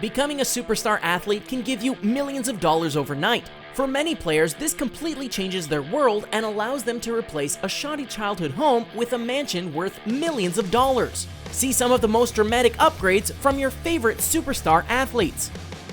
Becoming a superstar athlete can give you millions of dollars overnight. For many players, this completely changes their world and allows them to replace a shoddy childhood home with a mansion worth millions of dollars. See some of the most dramatic upgrades from your favorite superstar athletes.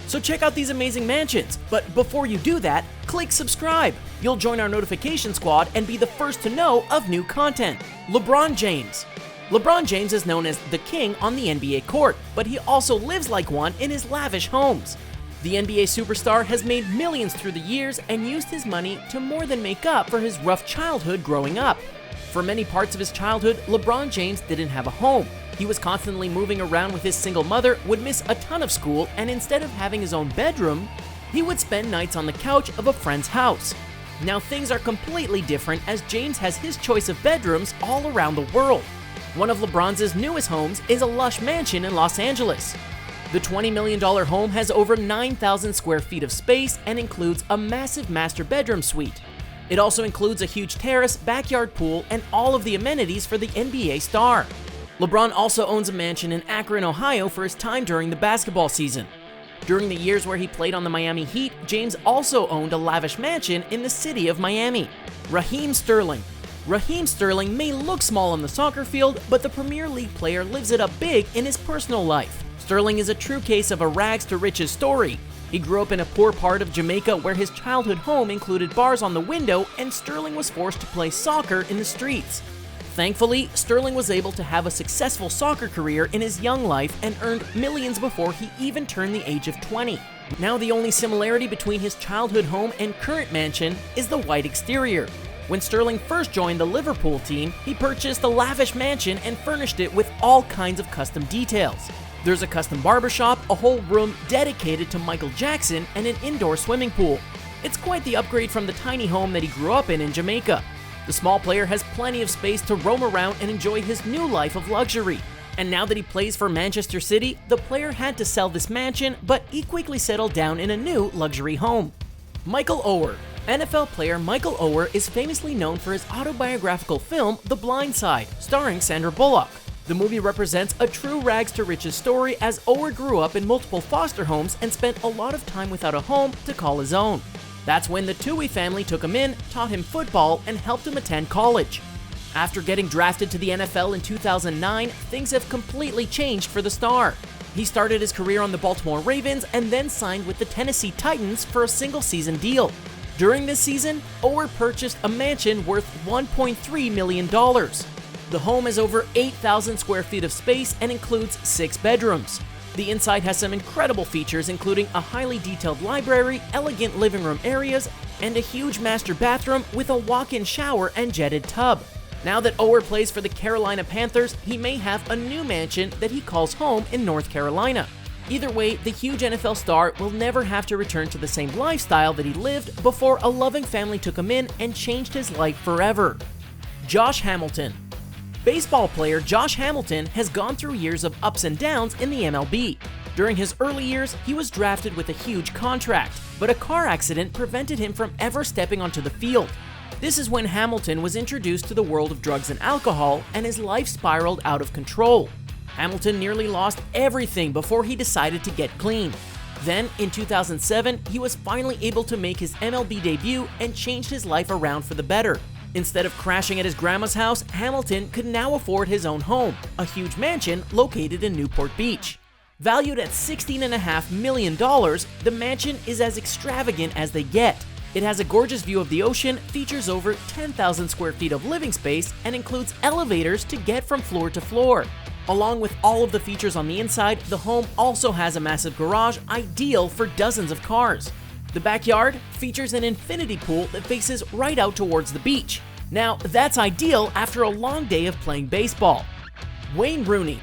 So check out these amazing mansions, but before you do that, click subscribe. You'll join our notification squad and be the first to know of new content. LeBron James. LeBron James is known as the king on the NBA court, but he also lives like one in his lavish homes. The NBA superstar has made millions through the years and used his money to more than make up for his rough childhood growing up. For many parts of his childhood, LeBron James didn't have a home. He was constantly moving around with his single mother, would miss a ton of school, and instead of having his own bedroom, he would spend nights on the couch of a friend's house. Now things are completely different as James has his choice of bedrooms all around the world. One of LeBron's newest homes is a lush mansion in Los Angeles. The $20 million home has over 9,000 square feet of space and includes a massive master bedroom suite. It also includes a huge terrace, backyard pool, and all of the amenities for the NBA star. LeBron also owns a mansion in Akron, Ohio for his time during the basketball season. During the years where he played on the Miami Heat, James also owned a lavish mansion in the city of Miami. Raheem Sterling. Raheem Sterling may look small on the soccer field, but the Premier League player lives it up big in his personal life. Sterling is a true case of a rags to riches story. He grew up in a poor part of Jamaica where his childhood home included bars on the window and Sterling was forced to play soccer in the streets. Thankfully, Sterling was able to have a successful soccer career in his young life and earned millions before he even turned the age of 20. Now the only similarity between his childhood home and current mansion is the white exterior. When Sterling first joined the Liverpool team, he purchased a lavish mansion and furnished it with all kinds of custom details. There's a custom barbershop, a whole room dedicated to Michael Jackson, and an indoor swimming pool. It's quite the upgrade from the tiny home that he grew up in Jamaica. The small player has plenty of space to roam around and enjoy his new life of luxury. And now that he plays for Manchester City, the player had to sell this mansion, but he quickly settled down in a new luxury home. Michael Oher. NFL player Michael Oher is famously known for his autobiographical film The Blind Side, starring Sandra Bullock. The movie represents a true rags to riches story as Oher grew up in multiple foster homes and spent a lot of time without a home to call his own. That's when the Tui family took him in, taught him football, and helped him attend college. After getting drafted to the NFL in 2009, things have completely changed for the star. He started his career on the Baltimore Ravens and then signed with the Tennessee Titans for a single-season deal. During this season, Oher purchased a mansion worth $1.3 million. The home has over 8,000 square feet of space and includes 6 bedrooms. The inside has some incredible features including a highly detailed library, elegant living room areas, and a huge master bathroom with a walk-in shower and jetted tub. Now that Oher plays for the Carolina Panthers, he may have a new mansion that he calls home in North Carolina. Either way, the huge NFL star will never have to return to the same lifestyle that he lived before a loving family took him in and changed his life forever. Josh Hamilton. Baseball player Josh Hamilton has gone through years of ups and downs in the MLB. During his early years, he was drafted with a huge contract, but a car accident prevented him from ever stepping onto the field. This is when Hamilton was introduced to the world of drugs and alcohol, and his life spiraled out of control. Hamilton nearly lost everything before he decided to get clean. Then, in 2007, he was finally able to make his MLB debut and changed his life around for the better. Instead of crashing at his grandma's house, Hamilton could now afford his own home, a huge mansion located in Newport Beach. Valued at $16.5 million, the mansion is as extravagant as they get. It has a gorgeous view of the ocean, features over 10,000 square feet of living space, and includes elevators to get from floor to floor. Along with all of the features on the inside, the home also has a massive garage ideal for dozens of cars. The backyard features an infinity pool that faces right out towards the beach. Now, that's ideal after a long day of playing baseball. Wayne Rooney.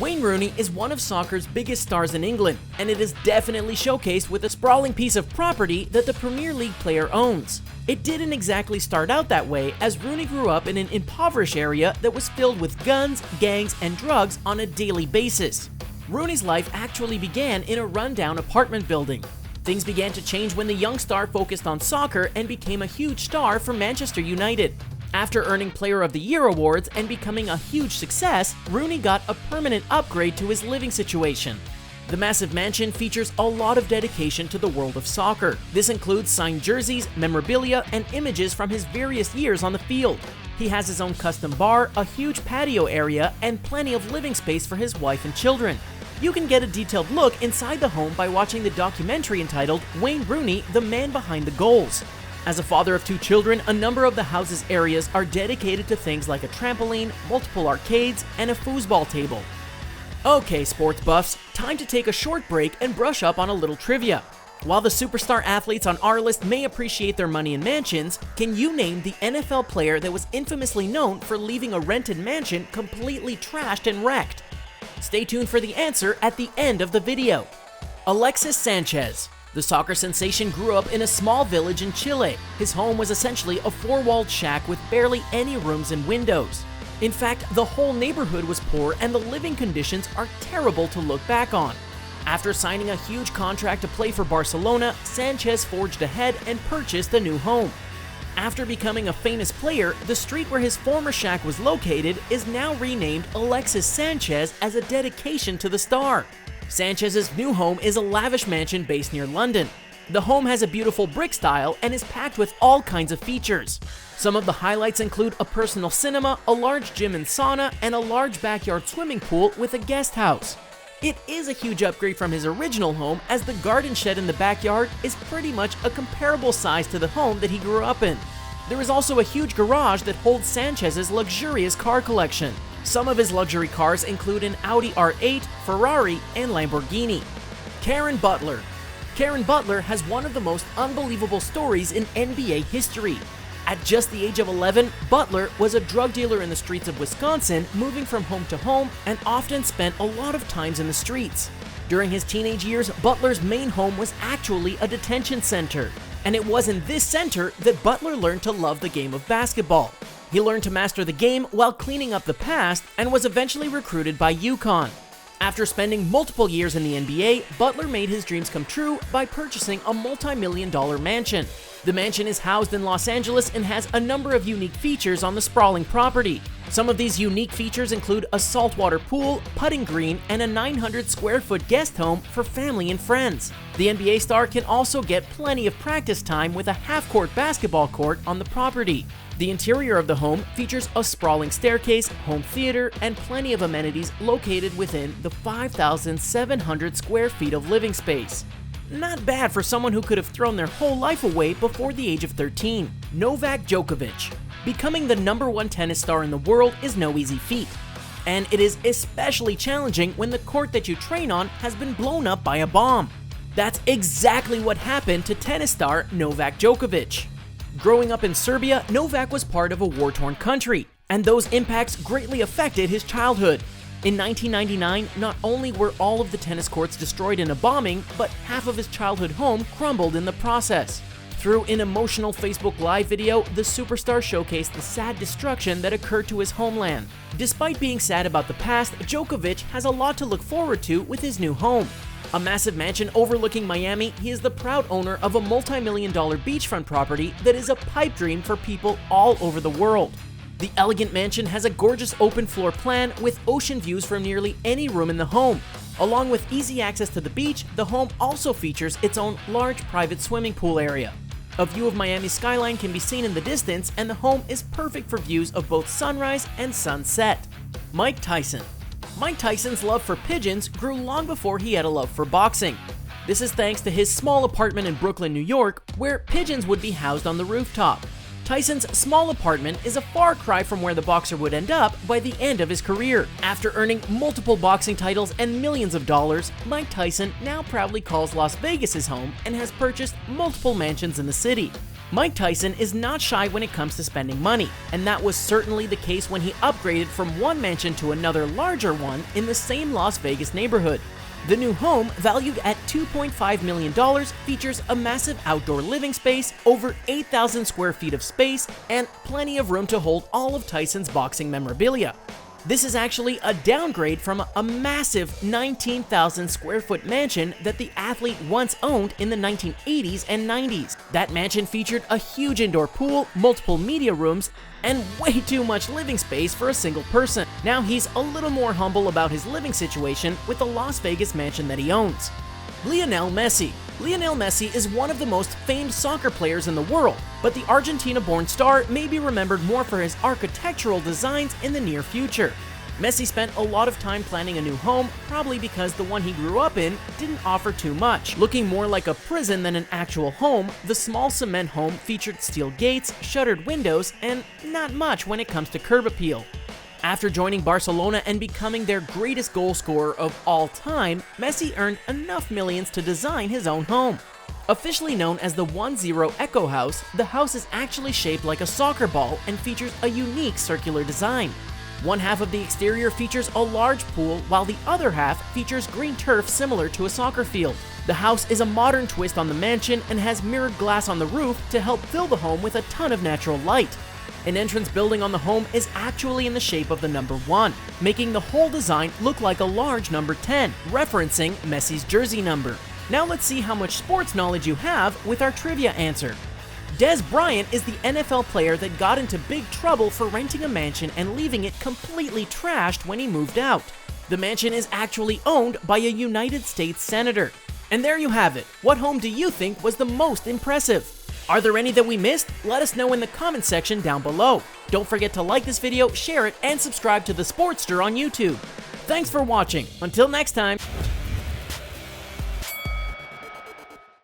Wayne Rooney is one of soccer's biggest stars in England, and it is definitely showcased with a sprawling piece of property that the Premier League player owns. It didn't exactly start out that way, as Rooney grew up in an impoverished area that was filled with guns, gangs, and drugs on a daily basis. Rooney's life actually began in a rundown apartment building. Things began to change when the young star focused on soccer and became a huge star for Manchester United. After earning Player of the Year awards and becoming a huge success, Rooney got a permanent upgrade to his living situation. The massive mansion features a lot of dedication to the world of soccer. This includes signed jerseys, memorabilia, and images from his various years on the field. He has his own custom bar, a huge patio area, and plenty of living space for his wife and children. You can get a detailed look inside the home by watching the documentary entitled Wayne Rooney, the Man Behind the Goals. As a father of 2 children, a number of the house's areas are dedicated to things like a trampoline, multiple arcades, and a foosball table. Okay, sports buffs, time to take a short break and brush up on a little trivia. While the superstar athletes on our list may appreciate their money and mansions, can you name the NFL player that was infamously known for leaving a rented mansion completely trashed and wrecked? Stay tuned for the answer at the end of the video. Alexis Sanchez. The soccer sensation grew up in a small village in Chile. His home was essentially a 4-walled shack with barely any rooms and windows. In fact, the whole neighborhood was poor and the living conditions are terrible to look back on. After signing a huge contract to play for Barcelona, Sanchez forged ahead and purchased a new home. After becoming a famous player, the street where his former shack was located is now renamed Alexis Sanchez as a dedication to the star. Sanchez's new home is a lavish mansion based near London. The home has a beautiful brick style and is packed with all kinds of features. Some of the highlights include a personal cinema, a large gym and sauna, and a large backyard swimming pool with a guest house. It is a huge upgrade from his original home, as the garden shed in the backyard is pretty much a comparable size to the home that he grew up in. There is also a huge garage that holds Sanchez's luxurious car collection. Some of his luxury cars include an Audi R8, Ferrari, and Lamborghini. Caron Butler. Caron Butler has one of the most unbelievable stories in NBA history. At just the age of 11, Butler was a drug dealer in the streets of Wisconsin, moving from home to home and often spent a lot of times in the streets. During his teenage years, Butler's main home was actually a detention center. And it was in this center that Butler learned to love the game of basketball. He learned to master the game while cleaning up the past and was eventually recruited by UConn. After spending multiple years in the NBA, Butler made his dreams come true by purchasing a multi-million-dollar mansion. The mansion is housed in Los Angeles and has a number of unique features on the sprawling property. Some of these unique features include a saltwater pool, putting green, and a 900-square-foot guest home for family and friends. The NBA star can also get plenty of practice time with a half-court basketball court on the property. The interior of the home features a sprawling staircase, home theater, and plenty of amenities located within the 5,700 square feet of living space. Not bad for someone who could have thrown their whole life away before the age of 13. Novak Djokovic. Becoming the #1 tennis star in the world is no easy feat. And it is especially challenging when the court that you train on has been blown up by a bomb. That's exactly what happened to tennis star Novak Djokovic. Growing up in Serbia, Novak was part of a war-torn country, and those impacts greatly affected his childhood. In 1999, not only were all of the tennis courts destroyed in a bombing, but half of his childhood home crumbled in the process. Through an emotional Facebook Live video, the superstar showcased the sad destruction that occurred to his homeland. Despite being sad about the past, Djokovic has a lot to look forward to with his new home. A massive mansion overlooking Miami, he is the proud owner of a multi-million-dollar beachfront property that is a pipe dream for people all over the world. The elegant mansion has a gorgeous open floor plan with ocean views from nearly any room in the home. Along with easy access to the beach, the home also features its own large private swimming pool area. A view of Miami's skyline can be seen in the distance, and the home is perfect for views of both sunrise and sunset. Mike Tyson. Mike Tyson's love for pigeons grew long before he had a love for boxing. This is thanks to his small apartment in Brooklyn, New York, where pigeons would be housed on the rooftop. Tyson's small apartment is a far cry from where the boxer would end up by the end of his career. After earning multiple boxing titles and millions of dollars, Mike Tyson now proudly calls Las Vegas his home and has purchased multiple mansions in the city. Mike Tyson is not shy when it comes to spending money, and that was certainly the case when he upgraded from one mansion to another larger one in the same Las Vegas neighborhood. The new home, valued at $2.5 million, features a massive outdoor living space, over 8,000 square feet of space, and plenty of room to hold all of Tyson's boxing memorabilia. This is actually a downgrade from a massive 19,000 square foot mansion that the athlete once owned in the 1980s and 90s. That mansion featured a huge indoor pool, multiple media rooms, and way too much living space for a single person. Now he's a little more humble about his living situation with the Las Vegas mansion that he owns. Lionel Messi. Lionel Messi is one of the most famed soccer players in the world, but the Argentina-born star may be remembered more for his architectural designs in the near future. Messi spent a lot of time planning a new home, probably because the one he grew up in didn't offer too much. Looking more like a prison than an actual home, the small cement home featured steel gates, shuttered windows, and not much when it comes to curb appeal. After joining Barcelona and becoming their greatest goal scorer of all time, Messi earned enough millions to design his own home. Officially known as the 1-0 Echo House, the house is actually shaped like a soccer ball and features a unique circular design. One half of the exterior features a large pool, while the other half features green turf similar to a soccer field. The house is a modern twist on the mansion and has mirrored glass on the roof to help fill the home with a ton of natural light. An entrance building on the home is actually in the shape of the number 1, making the whole design look like a large number 10, referencing Messi's jersey number. Now let's see how much sports knowledge you have with our trivia answer. Des Bryant is the NFL player that got into big trouble for renting a mansion and leaving it completely trashed when he moved out. The mansion is actually owned by a United States senator. And there you have it. What home do you think was the most impressive? Are there any that we missed? Let us know in the comment section down below. Don't forget to like this video, share it, and subscribe to the Sportster on YouTube. Thanks for watching. Until next time.